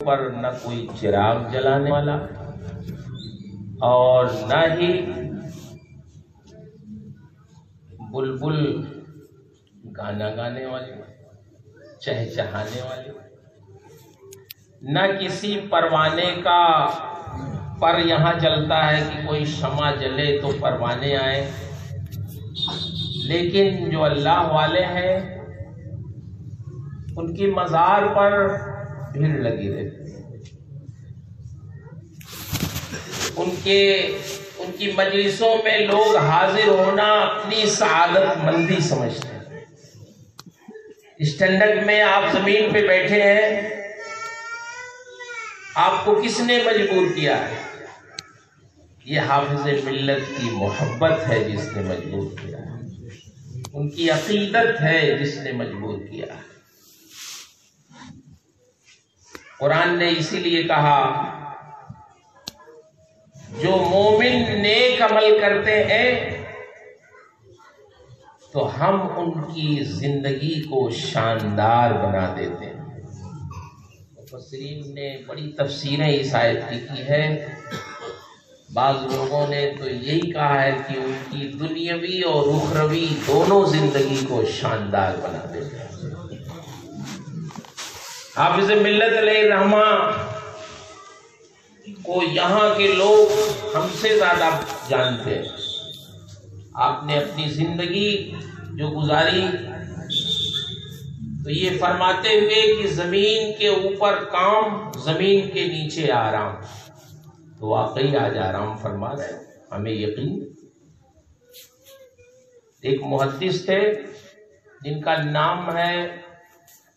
پر نہ کوئی چراغ جلانے والا اور نہ ہی بلبل گانا گانے والے، چہچہانے والے، نہ کسی پروانے کا پر یہاں جلتا ہے کہ کوئی شمع جلے تو پروانے آئے، لیکن جو اللہ والے ہیں ان کی مزار پر بھیڑ لگی رہتی ہے، ان کی مجلسوں میں لوگ حاضر ہونا اپنی سعادت مندی سمجھتے ہیں۔ اسٹینڈرڈ میں آپ زمین پہ بیٹھے ہیں، آپ کو کس نے مجبور کیا ہے؟ یہ حافظ ملت کی محبت ہے جس نے مجبور کیا ہے، ان کی عقیدت ہے جس نے مجبور کیا ہے۔ قرآن نے اسی لیے کہا جو مومن نیک عمل کرتے ہیں تو ہم ان کی زندگی کو شاندار بنا دیتے ہیں۔ مفسرین نے بڑی تفسیریں اس آیت کی ہے۔ بعض لوگوں نے تو یہی کہا ہے کہ ان کی دنیاوی اور اخروی دونوں زندگی کو شاندار بنا دیتے ہیں۔ حافظ ملت علیہ الرحمہ کو یہاں کے لوگ ہم سے زیادہ جانتے ہیں۔ آپ نے اپنی زندگی جو گزاری تو یہ فرماتے ہوئے کہ زمین کے اوپر کام، زمین کے نیچے آرام، تو واقعی آج آرام فرما رہے ہیں، ہمیں یقین۔ ایک محدث تھے جن کا نام ہے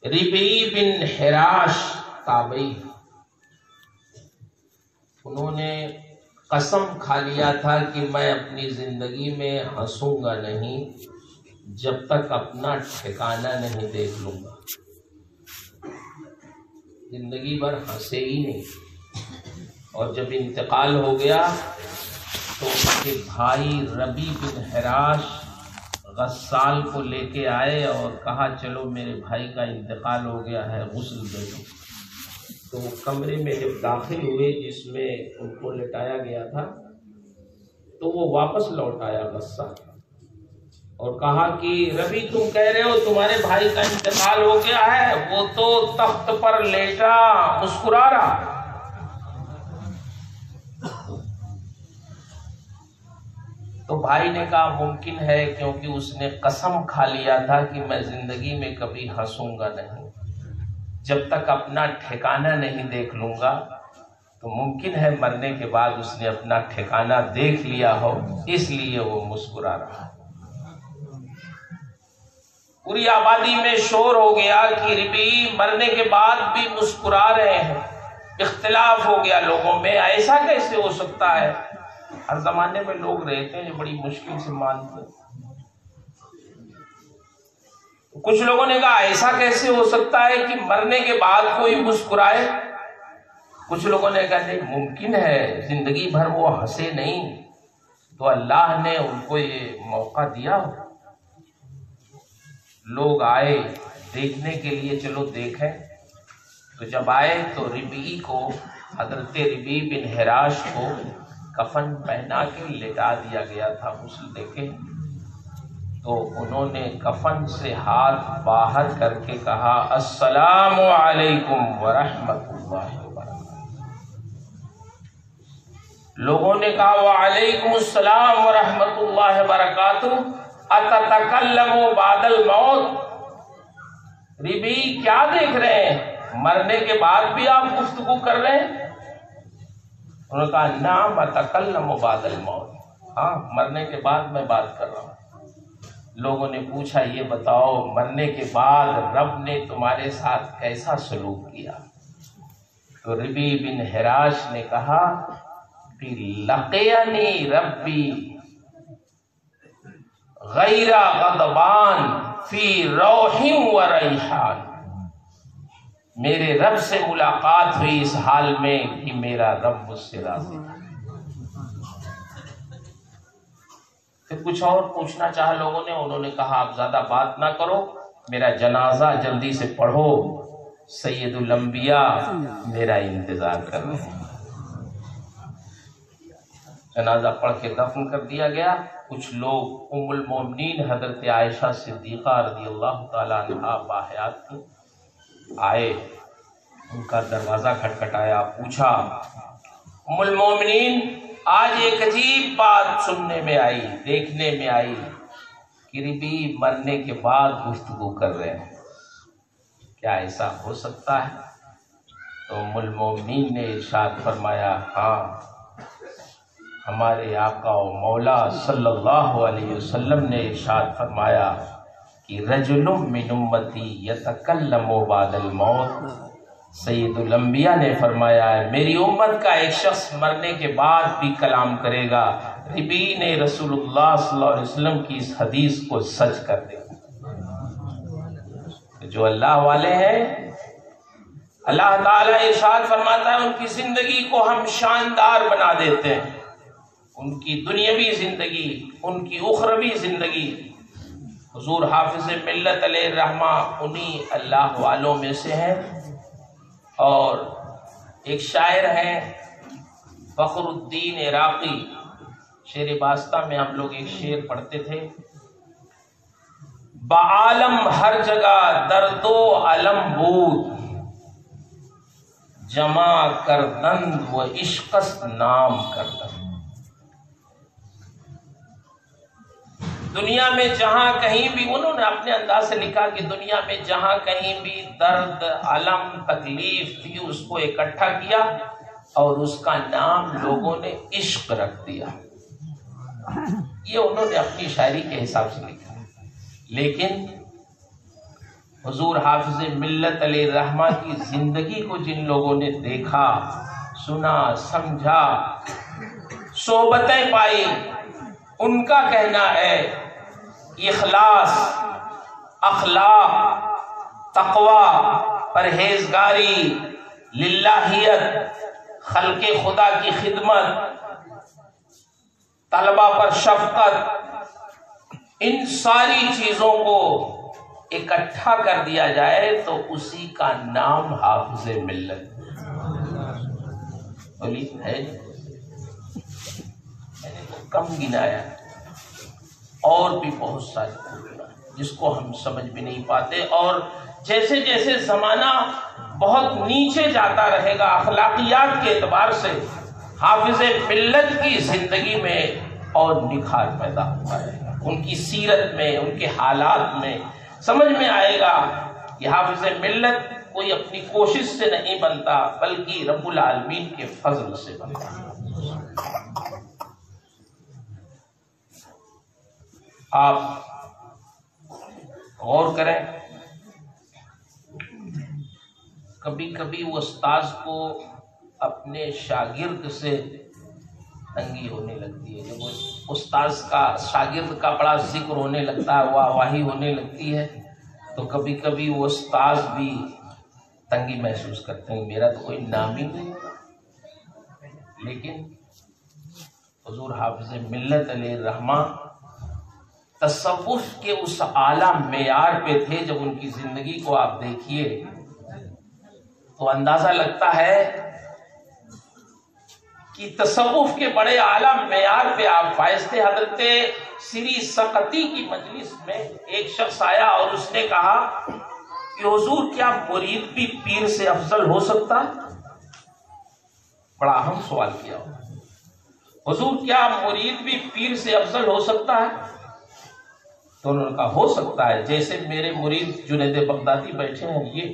ربعی بن حراش تابعی، انہوں نے قسم کھا لیا تھا کہ میں اپنی زندگی میں ہنسوں گا نہیں جب تک اپنا ٹھکانہ نہیں دیکھ لوں گا۔ زندگی بھر ہنسے ہی نہیں، اور جب انتقال ہو گیا تو اس کے بھائی ربی بن حراش غسال کو لے کے آئے اور کہا چلو میرے بھائی کا انتقال ہو گیا ہے، غسل دے دو۔ تو وہ کمرے میں جب داخل ہوئے جس میں ان کو لٹایا گیا تھا تو وہ واپس لوٹ آیا غسال اور کہا کہ ربی تم کہہ رہے ہو تمہارے بھائی کا انتقال ہو گیا ہے، وہ تو تخت پر لیٹا مسکرا رہا۔ تو بھائی نے کہا ممکن ہے، کیونکہ اس نے قسم کھا لیا تھا کہ میں زندگی میں کبھی ہنسوں گا نہیں جب تک اپنا ٹھکانہ نہیں دیکھ لوں گا، تو ممکن ہے مرنے کے بعد اس نے اپنا ٹھکانہ دیکھ لیا ہو، اس لیے وہ مسکرا رہا۔ پوری آبادی میں شور ہو گیا کہ ربیعی مرنے کے بعد بھی مسکرا رہے ہیں، اختلاف ہو گیا لوگوں میں، ایسا کیسے ہو سکتا ہے؟ ہر زمانے میں لوگ رہتے ہیں بڑی مشکل سے مانتے ہیں۔ کچھ لوگوں نے کہا ایسا کیسے ہو سکتا ہے کہ مرنے کے بعد کوئی مسکرائے؟ کچھ لوگوں نے کہا نہیں، ممکن ہے زندگی بھر وہ ہنسے نہیں تو اللہ نے ان کو یہ موقع دیا ہو۔ لوگ آئے دیکھنے کے لیے، چلو دیکھیں۔ تو جب آئے تو ربیعی کو، حضرت ربیع بن حراش کو کفن پہنا کے لٹا دیا گیا تھا غسل دے کے۔ تو انہوں نے کفن سے ہاتھ باہر کر کے کہا السلام علیکم ورحمۃ اللہ وبرکاتہ۔ لوگوں نے کہا وعلیکم السلام ورحمۃ اللہ وبرکاتہ، اتتکلم بعد الموت؟ ربیع کیا دیکھ رہے ہیں؟ مرنے کے بعد بھی آپ گفتگو کر رہے ہیں؟ انہوں نے کہا نعم اتکلم بعد الموت، ہاں مرنے کے بعد میں بات کر رہا ہوں۔ لوگوں نے پوچھا یہ بتاؤ مرنے کے بعد رب نے تمہارے ساتھ کیسا سلوک کیا؟ تو ربیع بن حراش نے کہا کہ لقینی ربی غیر غضبان فی روح و ریحان، میرے رب سے ملاقات ہوئی اس حال میں کہ میرا رب مجھ سے راضی ہے۔ پھر کچھ اور پوچھنا چاہا لوگوں نے، انہوں نے کہا آپ زیادہ بات نہ کرو، میرا جنازہ جلدی سے پڑھو، سید الانبیاء میرا انتظار کر رہے ہیں۔ جنازہ پڑھ کے دفن کر دیا گیا۔ کچھ لوگ ام المومنین حضرت عائشہ صدیقہ رضی اللہ تعالی عنہا باحیات تھی، آئے، ان کا دروازہ کھٹکھٹایا، پوچھا ام المومنین آج ایک عجیب بات سننے میں آئی، دیکھنے میں آئی کہ ربی مرنے کے بعد گفتگو کر رہے ہیں، کیا ایسا ہو سکتا ہے؟ تو ام المومنین نے ارشاد فرمایا، ہاں، ہمارے آقا و مولا صلی اللہ علیہ وسلم نے ارشاد فرمایا کہ رجل من امتی یتکلم بعد الموت۔ سید الانبیاء نے فرمایا ہے میری امت کا ایک شخص مرنے کے بعد بھی کلام کرے گا۔ ربی نے رسول اللہ صلی اللہ علیہ وسلم کی اس حدیث کو سچ کر دے گا۔ جو اللہ والے ہیں، اللہ تعالیٰ ارشاد فرماتا ہے ان کی زندگی کو ہم شاندار بنا دیتے ہیں، ان کی دنیاوی زندگی، ان کی اخروی زندگی۔ حضور حافظ ملت علیہ الرحمہ انہی اللہ والوں میں سے ہیں۔ اور ایک شاعر ہیں فخر الدین عراقی، شعر باستہ میں ہم لوگ ایک شعر پڑھتے تھے، بعالم ہر جگہ درد و علم بود، جمع کردند و عشقست نام کردند۔ دنیا میں جہاں کہیں بھی، انہوں نے اپنے انداز سے لکھا کہ دنیا میں جہاں کہیں بھی درد، علم، تکلیف تھی، اس کو اکٹھا کیا اور اس کا نام لوگوں نے عشق رکھ دیا۔ یہ انہوں نے اپنی شاعری کے حساب سے لکھا۔ لیکن حضور حافظ ملت علیہ الرحمہ کی زندگی کو جن لوگوں نے دیکھا، سنا، سمجھا، صحبتیں پائی، ان کا کہنا ہے اخلاص، اخلاق، تقوی، پرہیزگاری، للہیت، خلق خدا کی خدمت، طلبہ پر شفقت، ان ساری چیزوں کو اکٹھا کر دیا جائے تو اسی کا نام حافظ ملت ہے۔ میں نے تو کم گنایا، اور بھی بہت سارے جس کو ہم سمجھ بھی نہیں پاتے۔ اور جیسے جیسے زمانہ بہت نیچے جاتا رہے گا اخلاقیات کے اعتبار سے، حافظ ملت کی زندگی میں اور نکھار پیدا ہوتا رہے گا، ان کی سیرت میں، ان کے حالات میں سمجھ میں آئے گا کہ حافظ ملت کوئی اپنی کوشش سے نہیں بنتا بلکہ رب العالمین کے فضل سے بنتا۔ آپ غور کریں، کبھی کبھی وہ استاذ کو اپنے شاگرد سے تنگی ہونے لگتی ہے، جب استاذ کا شاگرد کا بڑا ذکر ہونے لگتا ہے، واہ واہی ہونے لگتی ہے، تو کبھی کبھی وہ استاذ بھی تنگی محسوس کرتے ہیں، میرا تو کوئی نام ہی نہیں ہوگا۔ لیکن حضور حافظ ملت علیہ الرحمہ تصوف کے اس اعلیٰ معیار پہ تھے۔ جب ان کی زندگی کو آپ دیکھیے تو اندازہ لگتا ہے کہ تصوف کے بڑے اعلیٰ معیار پہ آپ فائز تھے۔ حضرت سری سقطی کی مجلس میں ایک شخص آیا اور اس نے کہا کہ حضور کیا مرید بھی پیر سے افضل ہو سکتا؟ بڑا اہم سوال کیا۔ حضور کیا مرید بھی پیر سے افضل ہو سکتا ہے؟ تو انہوں نے کہا ہو سکتا ہے، جیسے میرے مرید جنید بغدادی بیٹھے ہیں، یہ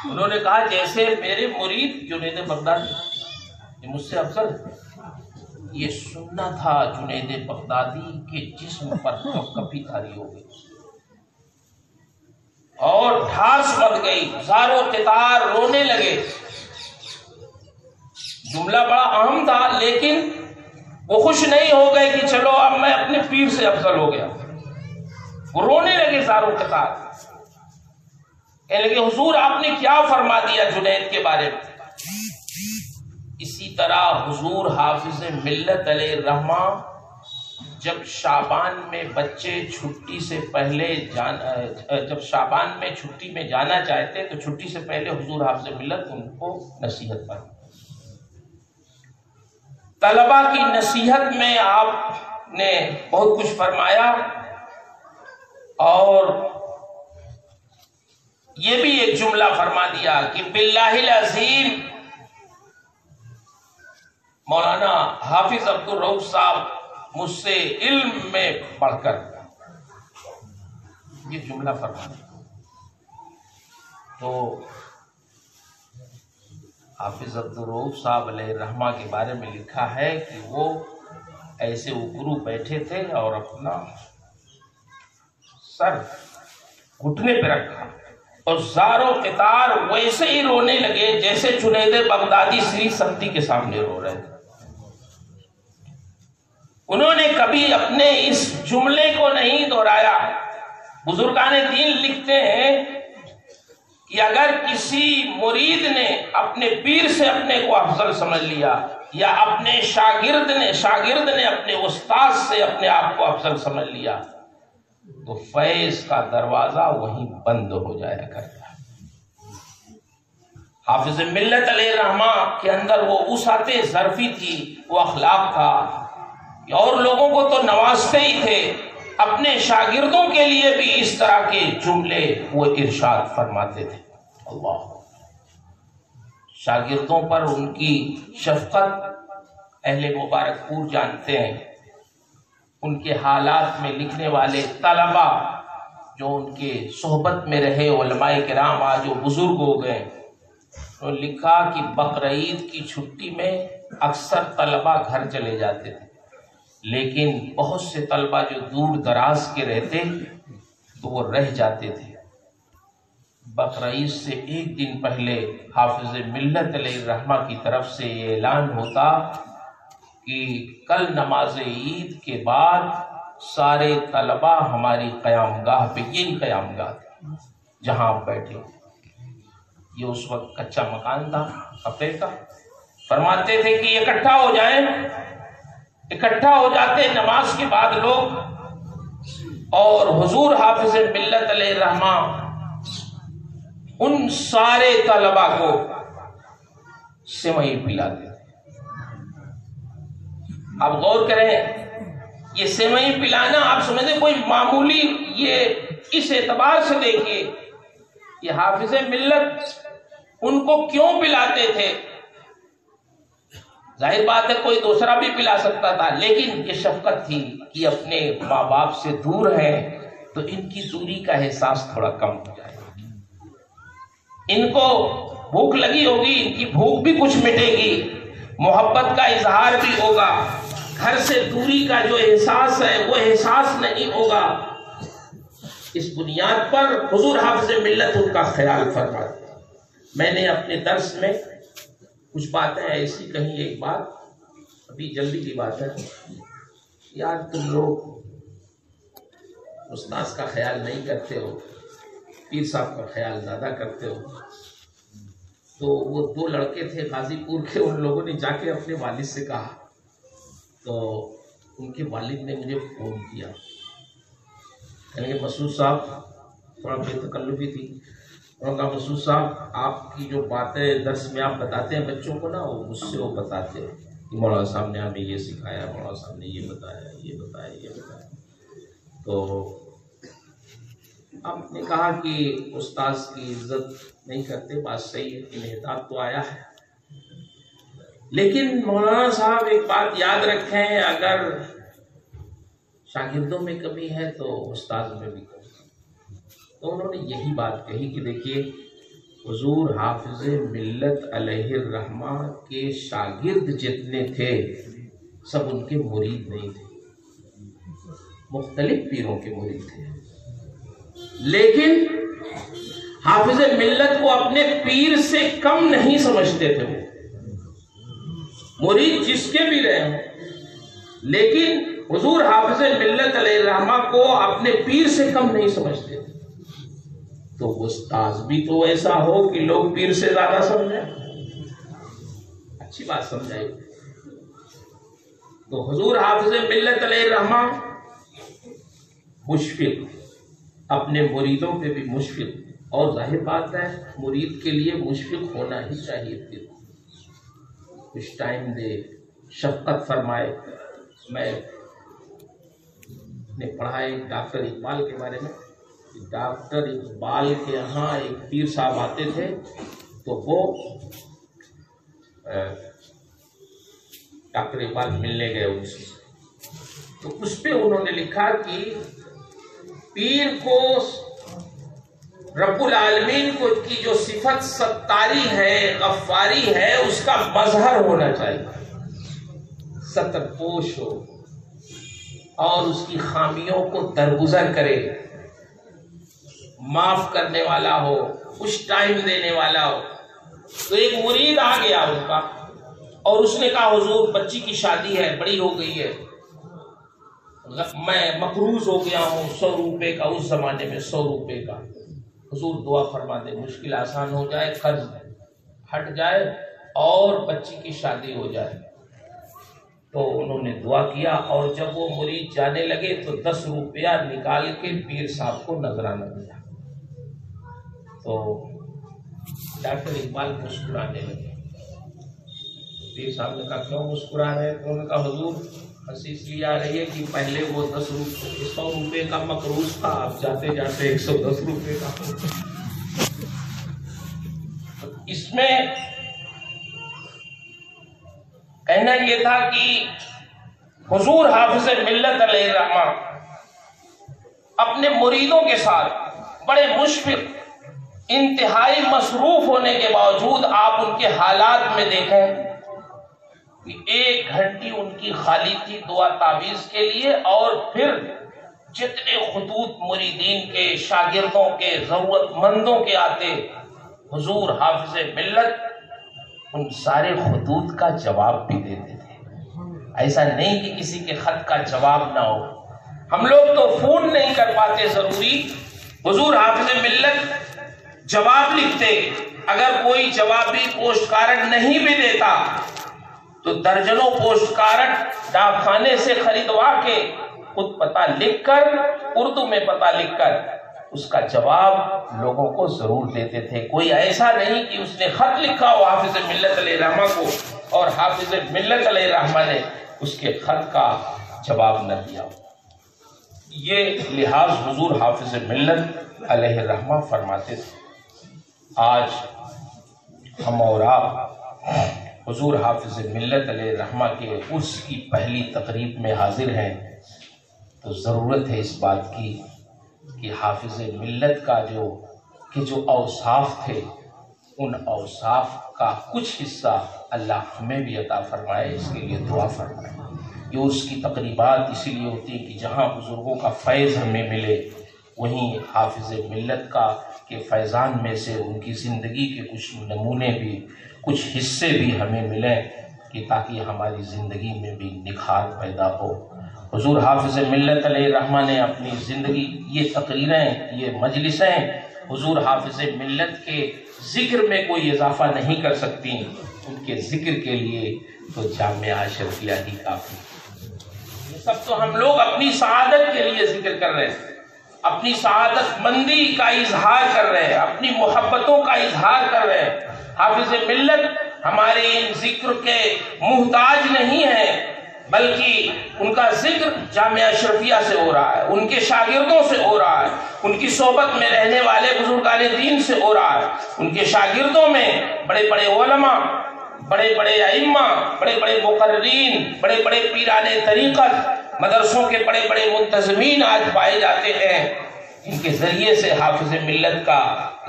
انہوں نے کہا جیسے میرے مرید جنید بغدادی یہ مجھ سے افضل ہے۔ یہ سننا تھا جنید بغدادی کے جسم پر کپی تاری ہو گئی اور ٹھاس بن گئی، زارو قطار رونے لگے۔ جملہ بڑا اہم تھا لیکن وہ خوش نہیں ہو گئے کہ چلو اب میں اپنے پیر سے افضل ہو گیا، وہ رونے لگے زارو قطار، کہنے لگے حضور آپ نے کیا فرما دیا جنید کے بارے میں۔ اسی طرح حضور حافظ ملت علیہ الرحمہ جب شعبان میں بچے چھٹی سے پہلے جب شعبان میں چھٹی میں جانا چاہتے تو چھٹی سے پہلے حضور حافظ ملت ان کو نصیحت پر طلبا کی نصیحت میں آپ نے بہت کچھ فرمایا، اور یہ بھی ایک جملہ فرما دیا کہ باللہ العظیم مولانا حافظ عبدالرؤوف صاحب مجھ سے علم میں پڑھ کر، یہ جملہ فرما دیا۔ تو حافظ عبدالرؤوف صاحب علیہ الرحمہ کے بارے میں لکھا ہے کہ وہ ایسے اکرو بیٹھے تھے اور اپنا سر گھٹنے پہ رکھا اور زار و قطار ویسے ہی رونے لگے جیسے جنید بغدادی سری سنتی کے سامنے رو رہے تھے۔ انہوں نے کبھی اپنے اس جملے کو نہیں دہرایا۔ بزرگان دین لکھتے ہیں کہ اگر کسی مرید نے اپنے پیر سے اپنے کو افضل سمجھ لیا یا اپنے شاگرد نے اپنے استاد سے اپنے آپ کو افضل سمجھ لیا تو فیض کا دروازہ وہیں بند ہو جایا کرتا ہے۔ حافظ ملت علیہ الرحمہ کے اندر وہ وسعت ظرفی تھی، وہ اخلاق تھا، اور لوگوں کو تو نوازتے ہی تھے، اپنے شاگردوں کے لیے بھی اس طرح کے جملے وہ ارشاد فرماتے تھے۔ اللہ، شاگردوں پر ان کی شفقت اہل مبارک پور جانتے ہیں۔ ان کے حالات میں لکھنے والے طلبا جو ان کے صحبت میں رہے، علماء کرام آج وہ بزرگ ہو گئے، انہوں نے لکھا کہ بقرعید کی چھٹی میں اکثر طلبا گھر چلے جاتے تھے، لیکن بہت سے طلبا جو دور دراز کے رہتے تو وہ رہ جاتے تھے۔ بقرعید سے ایک دن پہلے حافظ ملت علیہ الرحمہ کی طرف سے یہ اعلان ہوتا کہ کل نماز عید کے بعد سارے طلبا ہماری قیام گاہ پہ، یہی قیام گاہ تھی جہاں آپ بیٹھے، یہ اس وقت کچا مکان تھا کپڑے کا، فرماتے تھے کہ اکٹھا ہو جائیں، اکٹھا ہو جاتے نماز کے بعد لوگ، اور حضور حافظ ملت علیہ الرحمہ ان سارے طلبا کو سیوئی پلاتے تھے۔ آپ غور کریں، یہ سیوئی پلانا آپ سمجھتے کوئی معمولی، یہ اس اعتبار سے دیکھیے یہ حافظ ملت ان کو کیوں پلاتے تھے؟ ظاہر بات ہے کوئی دوسرا بھی پلا سکتا تھا، لیکن یہ شفقت تھی کہ اپنے ماں باپ سے دور ہیں تو ان کی دوری کا احساس تھوڑا کم ہو جائے، ان کو بھوک لگی ہوگی، ان کی بھوک بھی کچھ مٹے گی، محبت کا اظہار بھی ہوگا، گھر سے دوری کا جو احساس ہے وہ احساس نہیں ہوگا۔ اس بنیاد پر حضور حافظ ملت ان کا خیال فرماتے۔ میں نے اپنے درس میں کچھ باتیں ایسی کہیں، ایک بات ابھی جلدی کی بات ہے، یار تم لوگ استاذ کا خیال نہیں کرتے ہو، پیر صاحب کا خیال زیادہ کرتے ہو۔ تو وہ دو لڑکے تھے غازی پور کے، ان لوگوں نے جا کے اپنے والد سے کہا، تو ان کے والد نے مجھے فون کیا، کہیں گے مسعود صاحب، تھوڑا بے تکلفی تھی، انہوں نے کہا مسعود صاحب آپ کی جو باتیں درس میں آپ بتاتے ہیں بچوں کو نا، وہ مجھ سے وہ بتاتے ہیں کہ مولانا صاحب نے ہمیں یہ سکھایا، مولانا صاحب نے یہ بتایا، یہ بتایا، یہ بتایا۔ تو آپ نے کہا کہ استاذ کی عزت نہیں کرتے، بات صحیح ہے، انحطاط تو آیا ہے، لیکن مولانا صاحب ایک بات یاد رکھیں، اگر شاگردوں میں کمی ہے تو استاذ میں بھی کمی ہے۔ تو انہوں نے یہی بات کہی کہ دیکھیے حضور حافظ ملت علیہ الرحمہ کے شاگرد جتنے تھے سب ان کے مرید نہیں تھے، مختلف پیروں کے مرید تھے، لیکن حافظ ملت کو اپنے پیر سے کم نہیں سمجھتے تھے، وہ مرید جس کے بھی رہے ہوں، لیکن حضور حافظ ملت علیہ الرحمہ کو اپنے پیر سے کم نہیں سمجھتے تھے۔ تو استاذ بھی تو ایسا ہو کہ لوگ پیر سے زیادہ سمجھیں، اچھی بات سمجھائی۔ تو حضور حافظ ملت علیہ الرحمہ مشفق، اپنے مریدوں پہ بھی مشفق، اور ظاہر بات ہے مرید کے لیے مشفق ہونا ہی چاہیے، پھر کچھ ٹائم دے، شفقت فرمائے۔ میں نے پڑھا ہے ڈاکٹر اقبال کے بارے میں، ڈاکٹر اقبال کے یہاں ایک پیر صاحب آتے تھے، تو وہ ڈاکٹر اقبال ملنے گئے ان سے، تو اس پہ انہوں نے لکھا کہ پیر کو رب العالمین کو کی جو صفت ستاری ہے، غفاری ہے، اس کا مظہر ہونا چاہیے، ستر پوش ہو اور اس کی خامیوں کو درگزر کرے، معاف کرنے والا ہو، کچھ ٹائم دینے والا ہو۔ تو ایک مرید آ گیا ان کا، اور اس نے کہا حضور بچی کی شادی ہے، بڑی ہو گئی ہے، میں مقروض ہو گیا ہوں 100 روپے کا، اس زمانے میں 100 روپے کا، حضور دعا فرما دے مشکل آسان ہو جائے، قرض ہٹ جائے اور بچی کی شادی ہو جائے۔ تو انہوں نے دعا کیا، اور جب وہ مرید جانے لگے تو 10 روپیہ نکال کے پیر صاحب کو نذرانہ دیا۔ تو ڈاکٹر اقبال مسکرانے لگے۔ پیر صاحب نے کہا کیوں مسکرا رہے ہیں؟ انہوں نے کہا حضور ہنسی اس لیے آ رہی ہے کہ پہلے وہ 100 روپے کا مقروض تھا، اب جاتے جاتے 110 روپے کا۔ اس میں کہنا یہ تھا کہ حضور حافظ ملت علیہ الرحمہ اپنے مریدوں کے ساتھ بڑے مشفق، انتہائی مصروف ہونے کے باوجود آپ ان کے حالات میں دیکھیں کہ 1 گھنٹی ان کی خالی تھی دعا تعویذ کے لیے، اور پھر جتنے خطوط مریدین کے، شاگردوں کے، ضرورت مندوں کے آتے، حضور حافظ ملت ان سارے خطوط کا جواب بھی دیتے تھے۔ ایسا نہیں کہ کسی کے خط کا جواب نہ ہو، ہم لوگ تو فون نہیں کر پاتے ضروری، حضور حافظ ملت جواب لکھتے، اگر کوئی جوابی پوسٹ کارڈ نہیں بھی دیتا تو درجنوں پوسٹ کارڈ ڈاک خانے سے خریدوا کے خود پتہ لکھ کر، اردو میں پتہ لکھ کر اس کا جواب لوگوں کو ضرور دیتے تھے۔ کوئی ایسا نہیں کہ اس نے خط لکھا ہو حافظ ملت علیہ الرحمہ کو اور حافظ ملت علیہ الرحمہ نے اس کے خط کا جواب نہ دیا۔ یہ لحاظ حضور حافظ ملت علیہ الرحمہ فرماتے تھے۔ آج ہم اور آپ حضور حافظ ملت علیہ الرحمہ کے عرس کی پہلی تقریب میں حاضر ہیں، تو ضرورت ہے اس بات کی کہ حافظ ملت کا جو اوصاف تھے، ان اوصاف کا کچھ حصہ اللہ ہمیں بھی عطا فرمائے، اس کے لیے دعا فرمائے۔ یہ اس کی تقریبات اسی لیے ہوتی ہے کہ جہاں بزرگوں کا فیض ہمیں ملے، وہیں حافظ ملت کے فیضان میں سے ان کی زندگی کے کچھ نمونے بھی، کچھ حصے بھی ہمیں ملیں، کہ تاکہ ہماری زندگی میں بھی نکھار پیدا ہو۔ حضور حافظ ملت علیہ الرحمہ نے اپنی زندگی، یہ تقریریں، یہ مجلسیں حضور حافظ ملت کے ذکر میں کوئی اضافہ نہیں کر سکتی، ان کے ذکر کے لیے تو جامعہ اشرفیہ ہی کافی۔ یہ سب تو ہم لوگ اپنی سعادت کے لیے ذکر کر رہے ہیں، اپنی سعادت مندی کا اظہار کر رہے ہیں، اپنی محبتوں کا اظہار کر رہے ہیں۔ حافظ ملت ہمارے ان ذکر کے محتاج نہیں ہیں، بلکہ ان کا ذکر جامعہ اشرفیہ سے ہو رہا ہے، ان کے شاگردوں سے ہو رہا ہے، ان کی صحبت میں رہنے والے بزرگان دین سے ہو رہا ہے، ان کے شاگردوں میں بڑے بڑے علماء، بڑے بڑے ائمہ، بڑے بڑے مقررین، بڑے بڑے پیران طریقت، مدرسوں کے بڑے بڑے منتظمین آج پائے جاتے ہیں۔ ان کے ذریعے سے حافظ ملت کا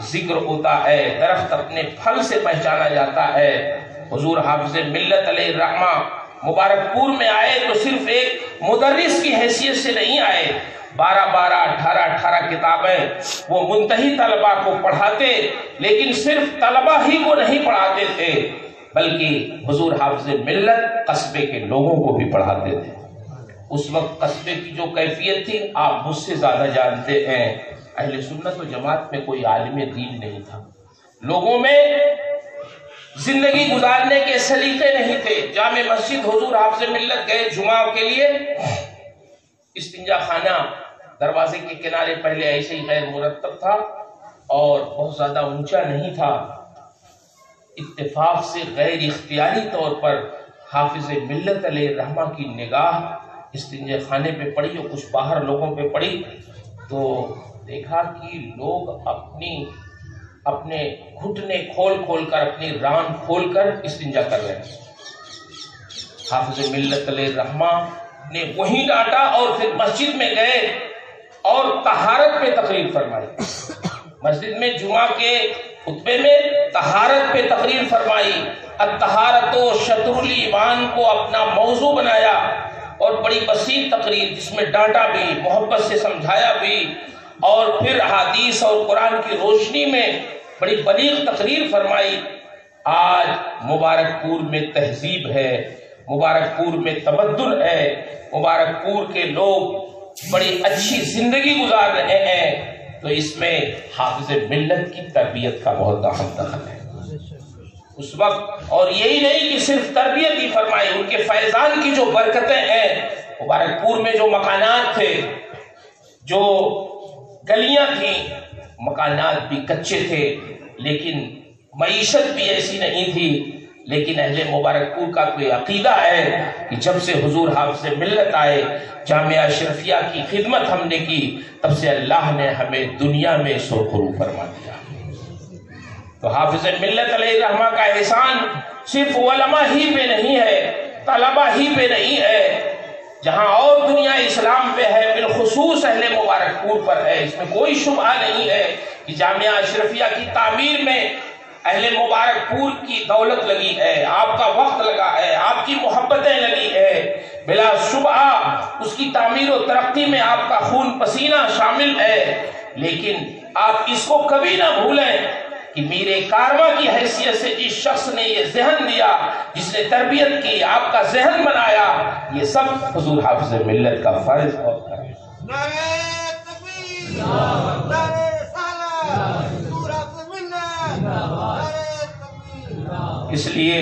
ذکر ہوتا ہے، درخت اپنے پھل سے پہچانا جاتا ہے۔ حضور حافظ ملت علیہ الرحمہ مبارک پور میں آئے تو صرف ایک مدرس کی حیثیت سے نہیں آئے، 12 18 کتابیں وہ منتہی طلبہ کو پڑھاتے، لیکن صرف طلبہ ہی کو نہیں پڑھاتے تھے، بلکہ حضور حافظ ملت قصبے کے لوگوں کو بھی پڑھاتے تھے۔ اس وقت قصبے کی جو کیفیت تھی آپ مجھ سے زیادہ جانتے ہیں، اہل سنت و جماعت میں کوئی عالم دین نہیں تھا، لوگوں میں زندگی گزارنے کے سلیقے نہیں تھے. جامع مسجد حضور حافظ ملت گئے جمعہ کے لیے، استنجا خانہ دروازے کے کنارے پہلے ایسے ہی غیر مرتب تھا اور بہت زیادہ اونچا نہیں تھا. اتفاق سے غیر اختیاری طور پر حافظ ملت علیہ الرحمہ کی نگاہ استنجا خانے پہ پڑی اور کچھ باہر لوگوں پہ پڑی، تو دیکھا کہ لوگ اپنے گھٹنے کھول کر، اپنی ران کھول کر استنجا کر رہے ہیں. حافظ ملت علیہ الرحمہ نے وہیں ڈانٹا اور پھر مسجد میں گئے اور طہارت پہ تقریر فرمائی. مسجد میں جمعہ کے خطبے میں طہارت پہ تقریر فرمائی. الطہارت و شطر الایمان کو اپنا موضوع بنایا اور بڑی وسیع تقریر جس میں ڈانٹا بھی، محبت سے سمجھایا بھی، اور پھر حدیث اور قرآن کی روشنی میں بڑی بلیغ تقریر فرمائی. آج مبارک پور میں تہذیب ہے، مبارک پور میں تمدن ہے، مبارک پور کے لوگ بڑی اچھی زندگی گزار رہے ہیں، تو اس میں حافظ ملت کی تربیت کا بہت اہم دخل ہے اس وقت. اور یہی نہیں کہ صرف تربیت ہی فرمائی، ان کے فیضان کی جو برکتیں ہیں. مبارک پور میں جو مکانات تھے، جو گلیاں تھیں، مکانات بھی کچے تھے لیکن معیشت بھی ایسی نہیں تھی. لیکن اہل مبارک پور کا کوئی عقیدہ ہے کہ جب سے حضور حافظ ملت آئے، جامعہ اشرفیہ کی خدمت ہم نے کی، تب سے اللہ نے ہمیں دنیا میں سرخرو فرما دیا. تو حافظ ملت علیہ الرحمہ کا احسان صرف علماء ہی پہ نہیں ہے، طلباء ہی پہ نہیں ہے، جہاں اور دنیا اسلام پہ ہے بالخصوص اہل مبارک پور پر ہے. اس میں کوئی شبہ نہیں ہے کہ جامعہ اشرفیہ کی تعمیر میں اہل مبارک پور کی دولت لگی ہے، آپ کا وقت لگا ہے، آپ کی محبتیں لگی ہے. بلا شبہ اس کی تعمیر و ترقی میں آپ کا خون پسینہ شامل ہے. لیکن آپ اس کو کبھی نہ بھولیں کہ میر کارواں کی حیثیت سے جس شخص نے یہ ذہن دیا، جس نے تربیت کی، آپ کا ذہن بنایا، یہ سب حضور حافظ ملت کا فرض اور کرم ہے. نعرہ تکبیر، نعرہ رسالت، حضور حافظ ملت، نعرہ تکبیر. اس لیے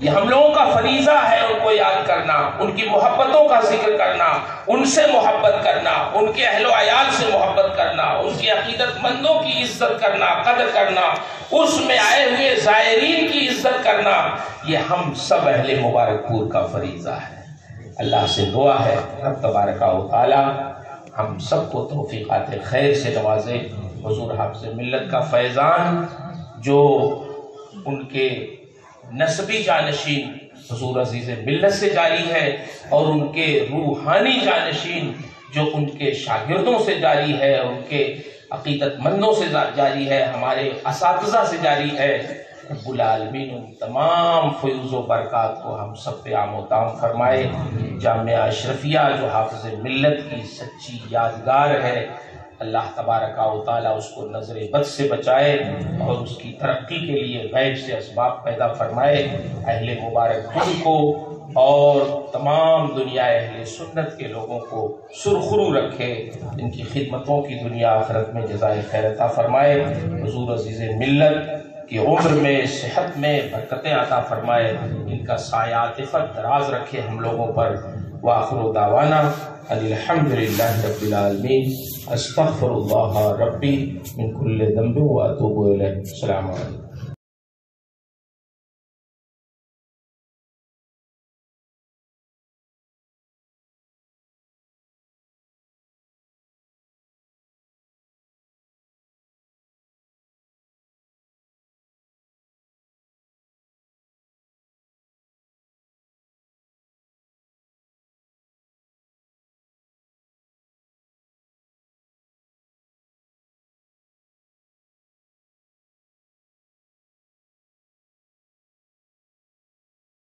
یہ ہم لوگوں کا فریضہ ہے ان کو یاد کرنا، ان کی محبتوں کا ذکر کرنا، ان سے محبت کرنا، ان کے اہل و عیال سے محبت کرنا، ان کے عقیدت مندوں کی عزت کرنا، قدر کرنا، اس میں آئے ہوئے زائرین کی عزت کرنا. یہ ہم سب اہل مبارک پور کا فریضہ ہے. اللہ سے دعا ہے رب تبارک و تعالی ہم سب کو توفیقات خیر سے نوازے. حضور حافظ ملت کا فیضان جو ان کے نسبی جانشین حضور عزیز ملت سے جاری ہے، اور ان کے روحانی جانشین جو ان کے شاگردوں سے جاری ہے، ان کے عقیدت مندوں سے جاری ہے، ہمارے اساتذہ سے جاری ہے. رب العالمین ان تمام فیوز و برکات کو ہم سب پہ عام و تام فرمائے. جامعہ اشرفیہ جو حافظ ملت کی سچی یادگار ہے، اللہ تبارک و تعالیٰ اس کو نظر بد سے بچائے اور اس کی ترقی کے لیے غیب سے اسباب پیدا فرمائے. اہل مبارک پور کو اور تمام دنیا اہل سنت کے لوگوں کو سرخرو رکھے، ان کی خدمتوں کی دنیا آخرت میں جزائے خیر عطا فرمائے. حضور عزیز ملت کی عمر میں، صحت میں برکتیں عطا فرمائے، ان کا سایہ عاطفت دراز رکھے ہم لوگوں پر. وآخر دعوانا الحمدللہ رب العالمین. استغفر اللہ ربی من کل ذنب واتوب الیہ. السلام علیکم.